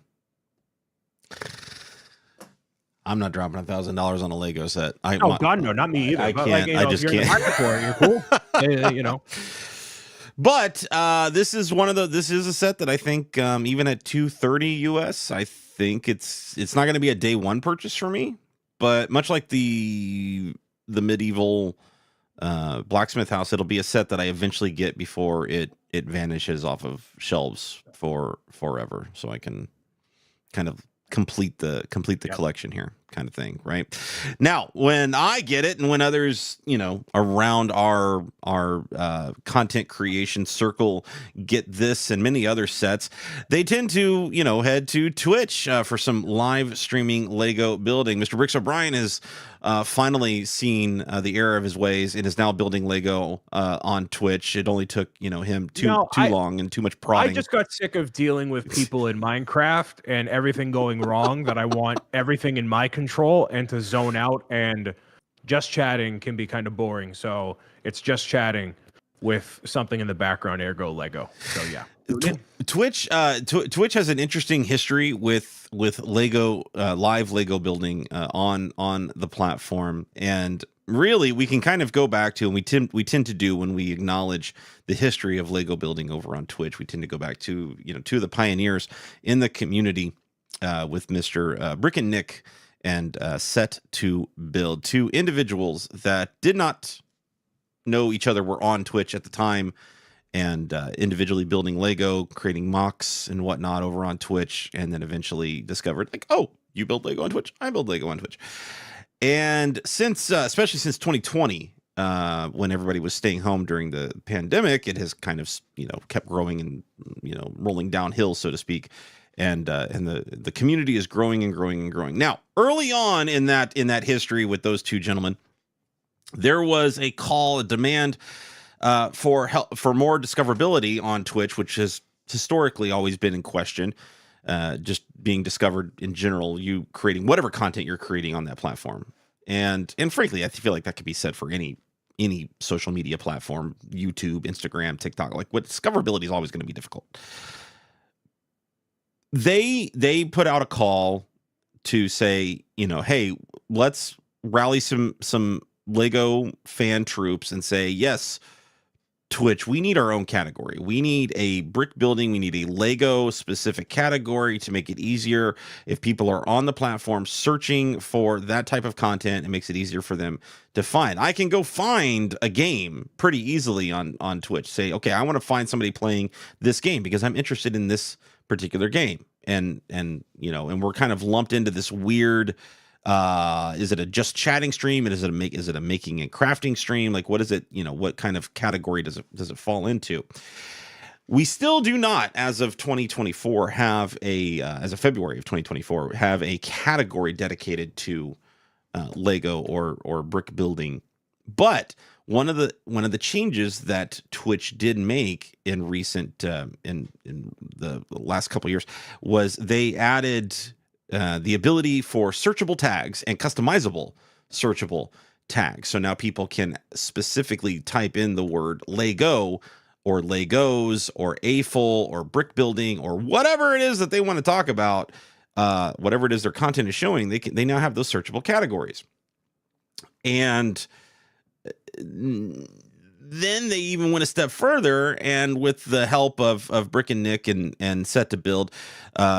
not dropping $1,000 on a Lego set. God, no, not me either. I can't. I just can't. In the market for it, you're cool. But this is a set that I think even at $230 US, I think it's not going to be a day one purchase for me. But much like the medieval blacksmith house, it'll be a set that I eventually get before it vanishes off of shelves for forever, so I can kind of complete the collection here, kind of thing, right? Now, when I get it, and when others, around our content creation circle get this and many other sets, they tend to, head to Twitch for some live streaming Lego building. Mr. Bricks O'Brien has finally seen the error of his ways and is now building Lego on Twitch. It only took him too long and too much prodding. I just got sick of dealing with people in Minecraft and everything going wrong, that I want everything in my control and to zone out, and just chatting can be kind of boring. So it's just chatting with something in the background, ergo Lego. So yeah. Twitch has an interesting history with Lego live Lego building on the platform, and really we can kind of go back to, and we tend to do when we acknowledge the history of Lego building over on Twitch. We tend to go back to, two of the pioneers in the community, with Mr. Brick and Nick and Set to Build, two individuals that did not know each other, were on Twitch at the time, and individually building Lego, creating mocks and whatnot over on Twitch, and then eventually discovered, like, oh, you build Lego on Twitch, I build Lego on Twitch. And since, especially since 2020, when everybody was staying home during the pandemic, it has kind of, kept growing and, rolling downhill, so to speak. And the community is growing and growing and growing. Now, early on in that history with those two gentlemen, there was a call, a demand for help, for more discoverability on Twitch, which has historically always been in question. Just being discovered in general, you creating whatever content you're creating on that platform. And frankly, I feel like that could be said for any social media platform, YouTube, Instagram, TikTok. Like, what discoverability is always going to be difficult. They put out a call to say, hey, let's rally some Lego fan troops and say, yes, Twitch, we need our own category. We need a brick building. We need a Lego specific category to make it easier. If people are on the platform searching for that type of content, it makes it easier for them to find. I can go find a game pretty easily on Twitch. Say, okay, I want to find somebody playing this game because I'm interested in this particular game. And we're kind of lumped into this weird, is it a just chatting stream? Is it a making and crafting stream? Like, what is it? What kind of category does it fall into? We still do not, as of 2024, have as of February of 2024, have a category dedicated to Lego or brick building. But one of the changes that Twitch did make in recent in the last couple of years was they added the ability for searchable tags and customizable searchable tags. So now people can specifically type in the word Lego or Legos or AFOL or brick building or whatever it is that they want to talk about, whatever it is their content is showing. They now have those searchable categories. And then they even went a step further, and with the help of Brick and Nick and Set to Build,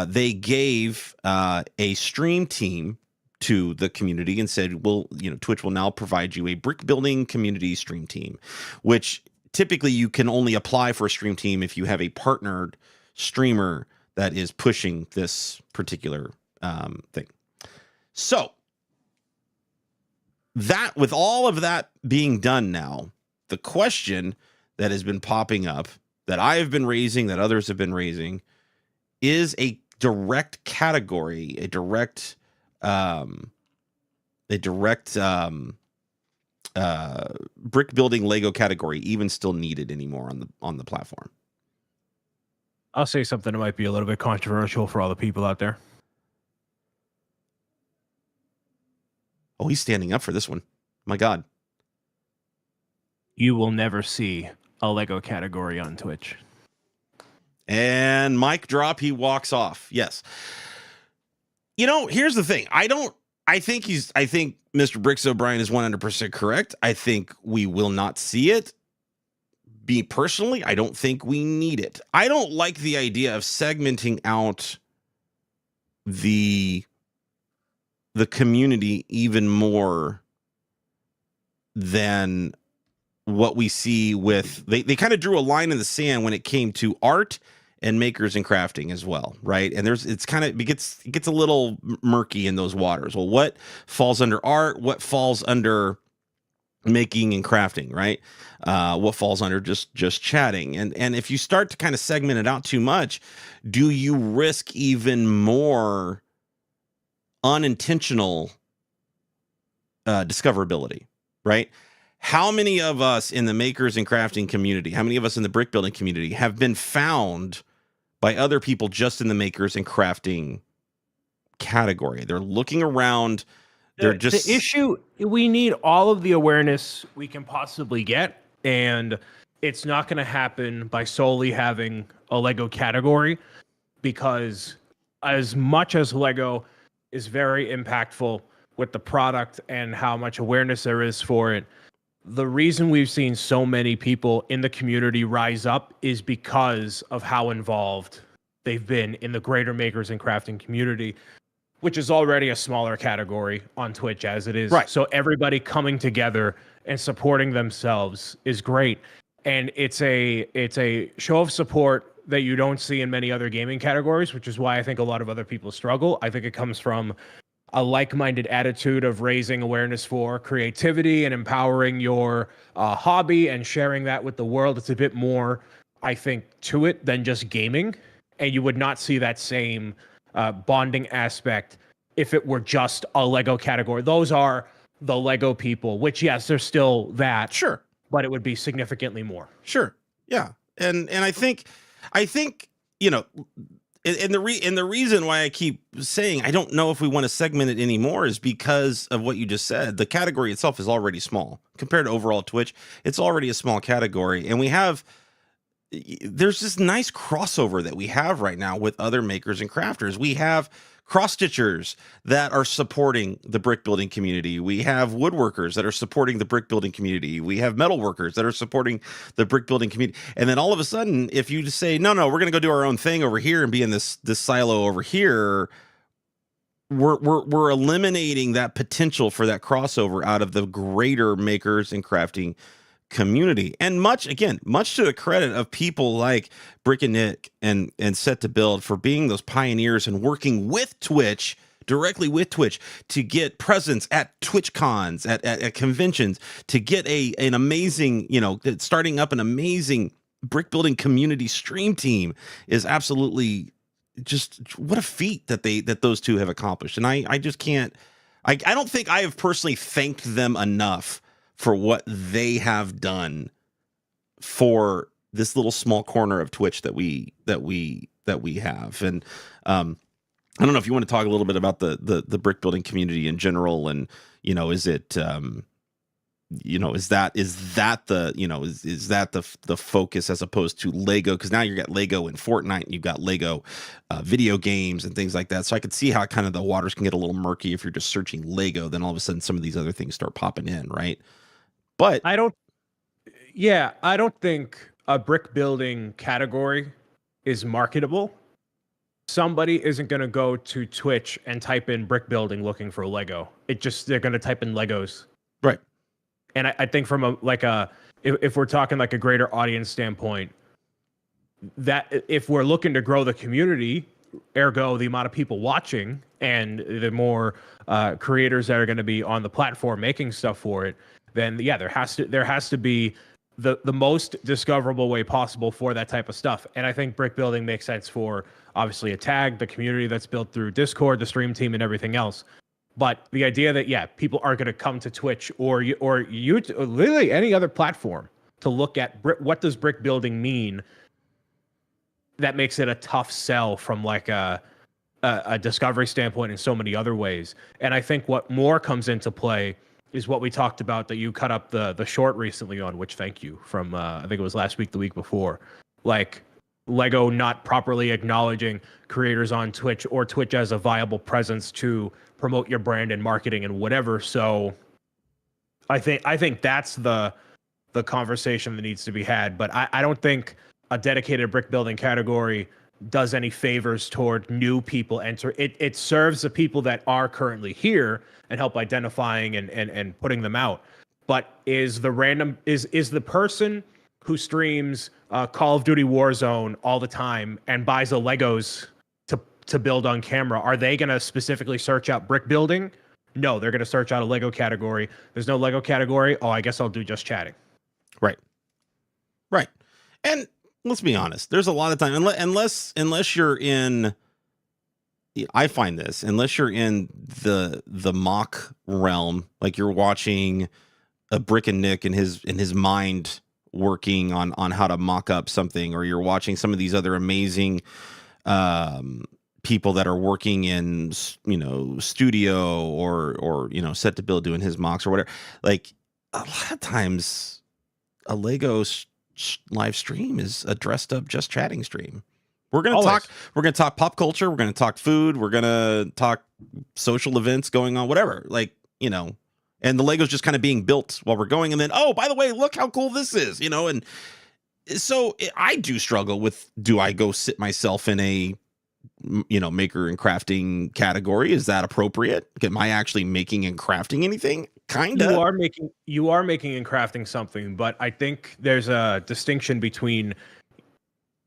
they gave a stream team to the community and said, well, Twitch will now provide you a brick building community stream team, which typically you can only apply for a stream team if you have a partnered streamer that is pushing this particular thing. So that, with all of that being done now, the question that has been popping up, that I have been raising, that others have been raising, is a direct category, a direct brick building Lego category even still needed anymore on the platform? I'll say something that might be a little bit controversial for all the people out there. Oh, he's standing up for this one. My God. You will never see a Lego category on Twitch. And mic drop, he walks off. Yes. Here's the thing. I think Mr. Bricks O'Brien is 100% correct. I think we will not see it. Me personally, I don't think we need it. I don't like the idea of segmenting out the community even more than what we see with, they kind of drew a line in the sand when it came to art and makers and crafting as well, right? And it gets a little murky in those waters. Well, what falls under art? What falls under making and crafting, right? What falls under just chatting? And if you start to kind of segment it out too much, do you risk even more unintentional discoverability, right? How many of us in the makers and crafting community, how many of us in the brick building community have been found by other people just in the makers and crafting category? They're looking around. The issue, we need all of the awareness we can possibly get, and it's not going to happen by solely having a Lego category, because as much as Lego is very impactful with the product and how much awareness there is for it. The reason we've seen so many people in the community rise up is because of how involved they've been in the greater makers and crafting community, which is already a smaller category on Twitch as it is. Right. So everybody coming together and supporting themselves is great. And it's a show of support that you don't see in many other gaming categories, which is why I think a lot of other people struggle. I think it comes from a like-minded attitude of raising awareness for creativity and empowering your hobby and sharing that with the world. It's a bit more, I think, to it than just gaming. And you would not see that same bonding aspect if it were just a Lego category. Those are the Lego people, which, yes, there's still that. Sure. But it would be significantly more. Sure. Yeah. And I think, you know, and the reason why I keep saying I don't know if we want to segment it anymore is because of what you just said. The category itself is already small compared to overall Twitch. It's already a small category, and there's this nice crossover that we have right now with other makers and crafters. We have cross stitchers that are supporting the brick building community. We have woodworkers that are supporting the brick building community. We have metal workers that are supporting the brick building community. And then all of a sudden, if you just say, no, we're going to go do our own thing over here and be in this silo over here, we're eliminating that potential for that crossover out of the greater makers and crafting community. And much to the credit of people like Brick and Nick and Set to Build for being those pioneers and working with Twitch, directly with Twitch, to get presence at Twitch cons, at conventions, to get an amazing, starting up an amazing brick building community stream team is absolutely just what a feat that those two have accomplished. And I just can't, I don't think I have personally thanked them enough for what they have done for this little small corner of Twitch that we have. And I don't know if you want to talk a little bit about the brick building community in general, and is it is that the focus as opposed to Lego? Because now you've got Lego in Fortnite, and you've got Lego video games and things like that. So I could see how kind of the waters can get a little murky if you're just searching Lego. Then all of a sudden some of these other things start popping in, right? But I don't think a brick building category is marketable. Somebody isn't going to go to Twitch and type in brick building looking for Lego. They're going to type in Legos. Right. And I think from if we're talking like a greater audience standpoint, that if we're looking to grow the community, ergo the amount of people watching and the more creators that are going to be on the platform making stuff for it, then yeah, there has to be the most discoverable way possible for that type of stuff. And I think brick building makes sense for obviously a tag, the community that's built through Discord, the stream team, and everything else. But the idea that people are going to come to Twitch or YouTube, or literally any other platform to look at what does brick building mean, that makes it a tough sell from like a discovery standpoint in so many other ways. And I think what more comes into play is what we talked about that you cut up the short recently on, which thank you, from I think it was last week, the week before, like Lego not properly acknowledging creators on Twitch or Twitch as a viable presence to promote your brand and marketing and whatever. So I think that's the conversation that needs to be had. But I don't think a dedicated brick building category does any favors toward new people enter. It serves the people that are currently here and help identifying and putting them out. But is the person who streams Call of Duty Warzone all the time and buys the Legos to build on camera, are they going to specifically search out brick building? No, they're going to search out a Lego category. There's no Lego category. Oh, I guess I'll do just chatting. Right. And let's be honest, there's a lot of time, unless you're in, I find this, unless you're in the mock realm, like you're watching a Brick and Nick in his mind working on how to mock up something, or you're watching some of these other amazing people that are working in studio or Set to Build doing his mocks or whatever. Like a lot of times a Lego live stream is a dressed up just chatting stream We're gonna Always. talk. We're gonna talk pop culture. We're gonna talk food. We're gonna talk social events going on. Whatever. Like, you know. And the Legos just kind of being built while we're going, and then, oh, by the way, look how cool this is, you know. And so I do struggle with, do I go sit myself in a, you know, maker and crafting category? Is that appropriate? Am I actually making and crafting anything? Kind of. You are making and crafting something, but I think there's a distinction between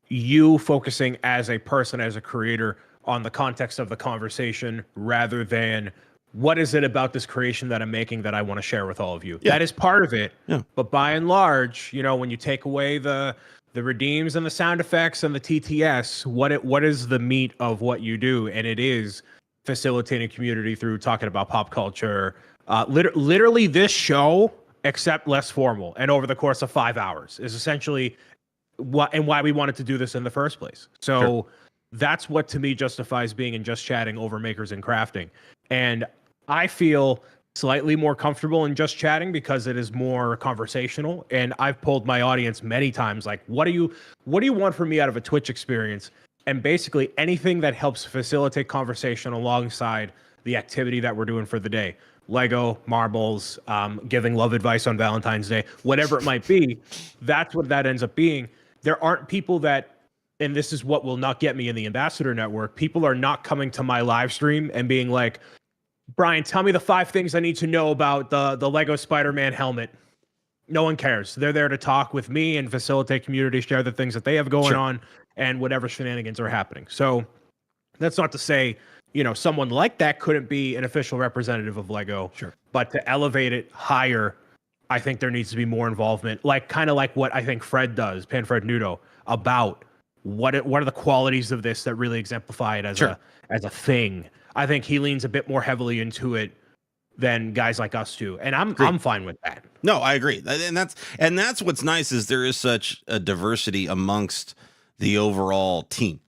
you focusing as a person, as a creator, on the context of the conversation, rather than what is it about this creation that I'm making that I want to share with all of you. Yeah. That is part of it. Yeah. But by and large, you know, when you take away the redeems and the sound effects and the TTS, what is the meat of what you do? And it is facilitating community through talking about pop culture. Literally this show, except less formal, and over the course of 5 hours, is essentially why we wanted to do this in the first place. So Sure. That's what to me justifies being in Just Chatting over Makers and Crafting. And I feel slightly more comfortable in Just Chatting because it is more conversational. And I've polled my audience many times, like, what do you want from me out of a Twitch experience? And basically anything that helps facilitate conversation alongside the activity that we're doing for the day. Lego, marbles, giving love advice on Valentine's Day, whatever it might be, that's what that ends up being. There aren't people that, and this is what will not get me in the Ambassador Network, people are not coming to my live stream and being like, Brian, tell me the 5 things I need to know about the Lego Spider-Man helmet. No one cares. They're there to talk with me and facilitate community, share the things that they have going on, and whatever shenanigans are happening. So that's not to say, you know, someone like that couldn't be an official representative of Lego. Sure. But to elevate it higher, I think there needs to be more involvement, kind of like what I think Fred does, Panfred Nudo, about what are the qualities of this that really exemplify it as a thing. I think he leans a bit more heavily into it than guys like us do, and I'm fine with that. No, I agree, and that's what's nice, is there is such a diversity amongst the overall team,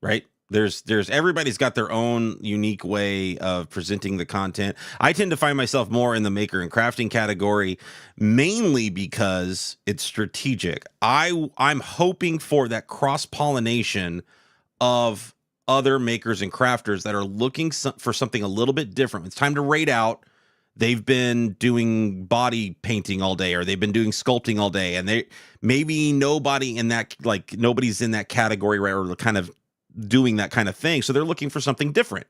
right? There's everybody's got their own unique way of presenting the content. I tend to find myself more in the maker and crafting category, mainly because it's strategic. I'm hoping for that cross-pollination of other makers and crafters that are looking for something a little bit different. It's time to raid out. They've been doing body painting all day, or they've been doing sculpting all day, and nobody's in that category, right, or kind of doing that kind of thing. So they're looking for something different.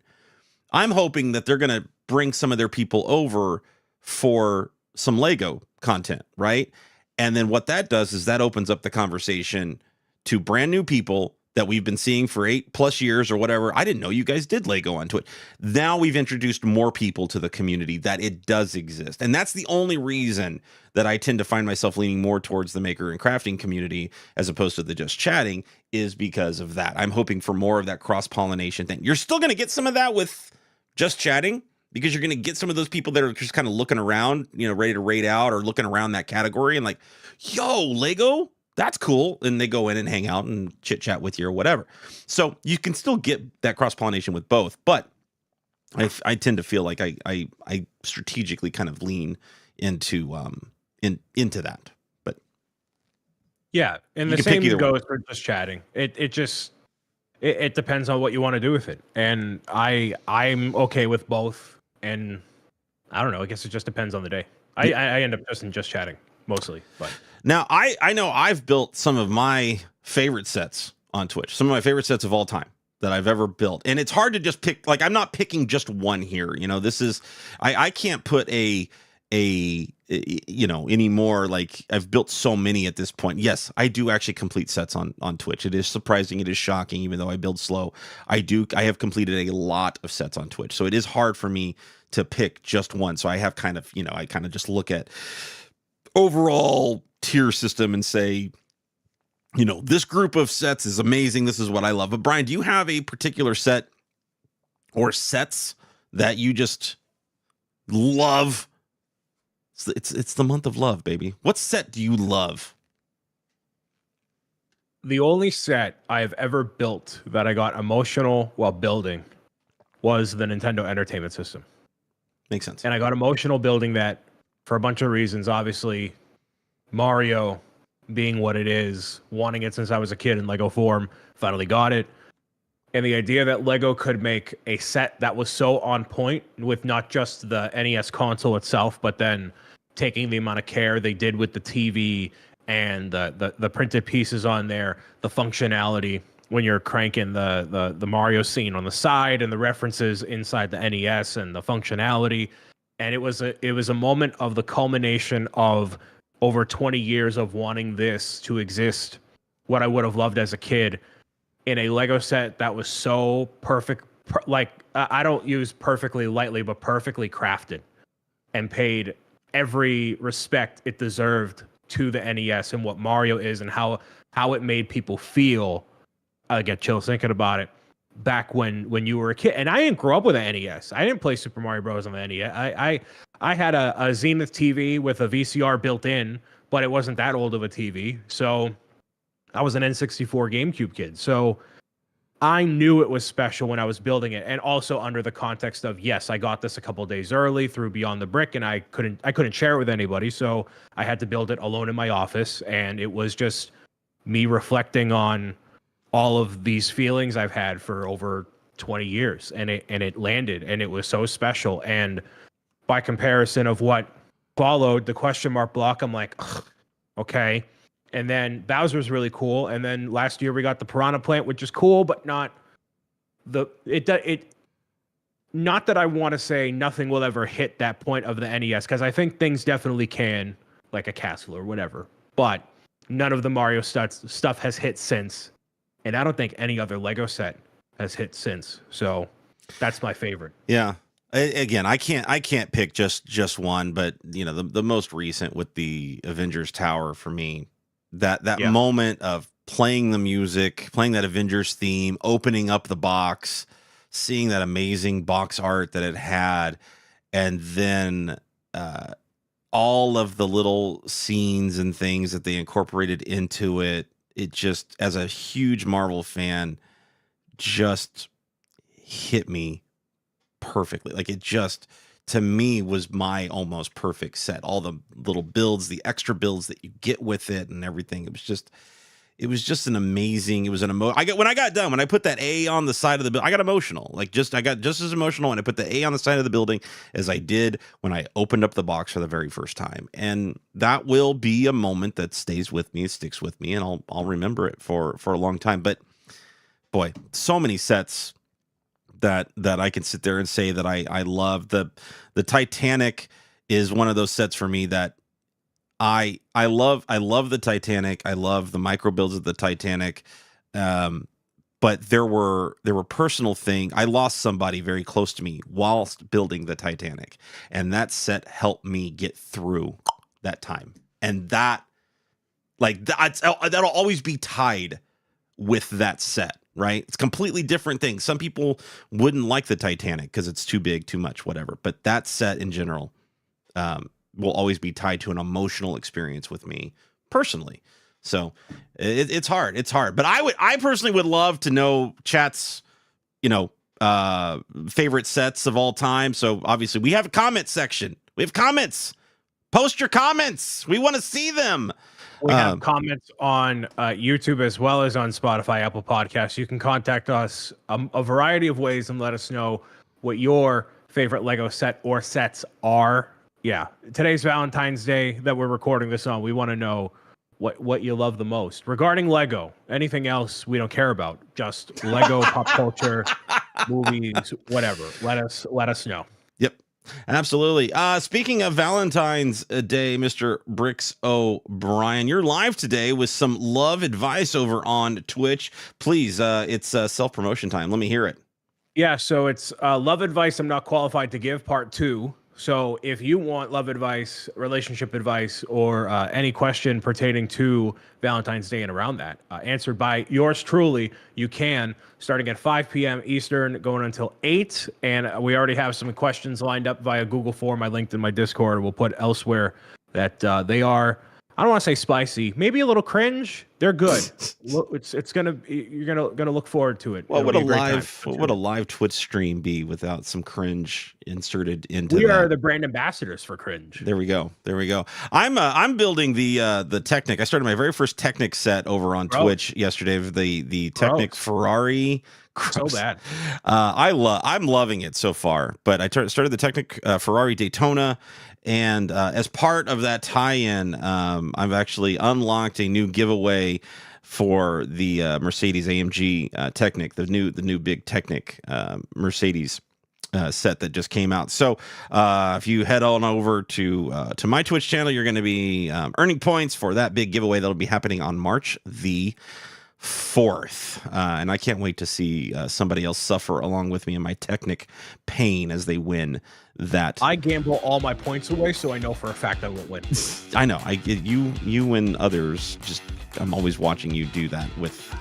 I'm hoping that they're going to bring some of their people over for some Lego content, right? And then what that does is that opens up the conversation to brand new people that we've been seeing for 8+ years or whatever. I didn't know you guys did Lego onto it. Now we've introduced more people to the community, that it does exist. And that's the only reason that I tend to find myself leaning more towards the maker and crafting community as opposed to the Just Chatting, is because of that. I'm hoping for more of that cross-pollination thing. You're still going to get some of that with Just Chatting, because you're going to get some of those people that are just kind of looking around, you know, ready to raid out, or looking around that category and like, yo, Lego, that's cool. And they go in and hang out and chit chat with you or whatever. So you can still get that cross-pollination with both, but I tend to feel like I strategically kind of lean into that. But yeah, and the same goes for Just Chatting. It depends on what you want to do with it, and I'm okay with both. And I don't know, I guess it just depends on the day. I end up just chatting mostly. But now I know I've built some of my favorite sets on Twitch, some of my favorite sets of all time that I've ever built. And it's hard to just pick, like, I'm not picking just one here. You know, this is, I can't put you know, anymore. Like, I've built so many at this point. Yes, I do actually complete sets on Twitch. It is surprising. It is shocking, even though I build slow. I have completed a lot of sets on Twitch. So it is hard for me to pick just one. So I have kind of, you know, I kind of just look at overall tier system and say, you know, this group of sets is amazing. This is what I love. But Brian, do you have a particular set or sets that you just love? It's the month of love, baby. What set do you love? The only set I have ever built that I got emotional while building was the Nintendo Entertainment System. Makes sense. And I got emotional building that for a bunch of reasons. Obviously, Mario being what it is, wanting it since I was a kid in Lego form, Finally got it. And the idea that Lego could make a set that was so on point with not just the NES console itself, but then taking the amount of care they did with the TV and the printed pieces on there, the functionality when you're cranking the Mario scene on the side and the references inside the NES and the functionality. And it was a moment of the culmination of over 20 years of wanting this to exist, what I would have loved as a kid, in a Lego set that was so perfect, I don't use perfectly lightly, but perfectly crafted, and paid every respect it deserved to the NES and what Mario is and how it made people feel. I get chills thinking about it. Back when you were a kid, and I didn't grow up with an NES. I didn't play Super Mario Bros. On the NES. I had a Zenith TV with a VCR built in, but it wasn't that old of a TV. So I was an N64 GameCube kid. So I knew it was special when I was building it, and also under the context of, yes, I got this a couple days early through Beyond the Brick, and I couldn't share it with anybody, so I had to build it alone in my office, and it was just me reflecting on all of these feelings I've had for over 20 years, and it landed, and it was so special. And by comparison of what followed, the question mark block, I'm like, ugh, okay. And then Bowser's really cool. And then last year we got the Piranha Plant, which is cool, but not not that I want to say nothing will ever hit that point of the NES, because I think things definitely can, like a castle or whatever. But none of the Mario stuff has hit since. And I don't think any other Lego set has hit since. So that's my favorite. Yeah. Again, I can't pick just one, but you know, the most recent with the Avengers Tower for me. That moment of playing the music, playing that Avengers theme, opening up the box, seeing that amazing box art that it had, and then all of the little scenes and things that they incorporated into it. It just, as a huge Marvel fan, just hit me perfectly. Like, it just, to me, was my almost perfect set. All the little builds, the extra builds that you get with it and everything. It was just an amazing, it was an when I got done, when I put that A on the side of the building, I got emotional. I got just as emotional when I put the A on the side of the building as I did when I opened up the box for the very first time. And that will be a moment that stays with me, sticks with me, and I'll remember it for a long time. But boy, so many sets that I can sit there and say that I love. The Titanic is one of those sets for me that I love the Titanic. I love the micro builds of the Titanic. But there were personal things. I lost somebody very close to me whilst building the Titanic, and that set helped me get through that time. And that'll always be tied with that set. Right? It's completely different things. Some people wouldn't like the Titanic because it's too big, too much, whatever. But that set in general will always be tied to an emotional experience with me personally. So it's hard. It's hard. But I personally would love to know chat's, favorite sets of all time. So obviously we have a comment section. We have comments. Post your comments. We want to see them. We have comments on YouTube as well as on Spotify, Apple Podcasts. You can contact us a variety of ways and let us know what your favorite Lego set or sets are. Yeah, today's Valentine's Day that we're recording this on. We want to know what you love the most. Regarding Lego, anything else we don't care about. Just Lego, pop culture, movies, whatever. Let us know. Yep. Absolutely. Speaking of Valentine's Day, Mr. Bricks O'Brien, you're live today with some love advice over on Twitch. Please, it's self-promotion time. Let me hear it. Yeah, so it's love advice I'm not qualified to give, part 2. So if you want love advice, relationship advice, or any question pertaining to Valentine's Day and around that, answered by yours truly, you can, starting at 5 p.m. Eastern, going until 8. And we already have some questions lined up via Google Form. I linked in my Discord. We'll put elsewhere that they are, I don't want to say spicy, maybe a little cringe, They're good. Look, it's gonna you're gonna look forward to it. What It'll would be a great time. live what would a live Twitch stream be without some cringe inserted into We that? are the brand ambassadors for cringe. There we go. There we go. I'm building the Technic. I started my very first Technic set over on Twitch yesterday. The Technic Ferrari. So bad. I'm loving it so far. But I started the Technic Ferrari Daytona, and as part of that tie-in, I've actually unlocked a new giveaway for the Mercedes AMG Technic, the new big Technic Mercedes set that just came out. So if you head on over to my Twitch channel, you're going to be earning points for that big giveaway that'll be happening on March the 4th. And I can't wait to see somebody else suffer along with me in my Technic pain as they win that. I gamble all my points away, so I know for a fact I won't win. I know. You and others, just I'm always watching you do that with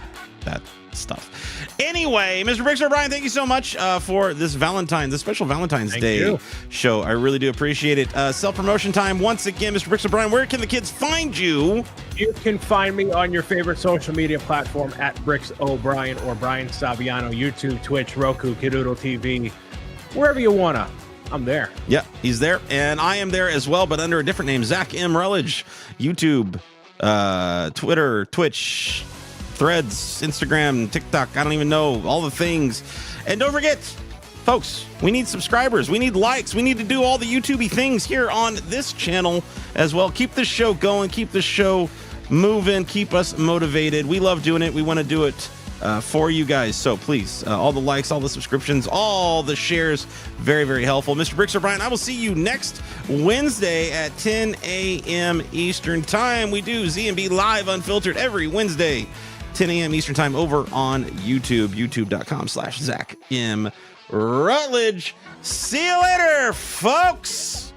that stuff. Anyway, Mr. Bricks O'Brien, thank you so much for this special Valentine's Day show. I really do appreciate it. Self-promotion time once again, Mr. Bricks O'Brien. Where can the kids find you? You can find me on your favorite social media platform at Bricks O'Brien or Brian Saviano, YouTube, Twitch, Roku, Kidoodle TV, wherever you wanna. I'm there. Yeah, he's there, and I am there as well, but under a different name, Zach M. Rutledge, YouTube, Twitter, Twitch, Threads, Instagram, TikTok, I don't even know, all the things. And don't forget, folks, we need subscribers, we need likes, we need to do all the YouTube-y things here on this channel as well. Keep this show going, keep this show moving, keep us motivated. We love doing it. We want to do it for you guys. So please, all the likes, all the subscriptions, all the shares, very, very helpful. Mr. Bricks O'Brien, I will see you next Wednesday at 10 a.m. Eastern Time. We do Z&B Live Unfiltered every Wednesday, 10 a.m. Eastern Time over on YouTube, youtube.com/Zach M. Rutledge. See you later, folks.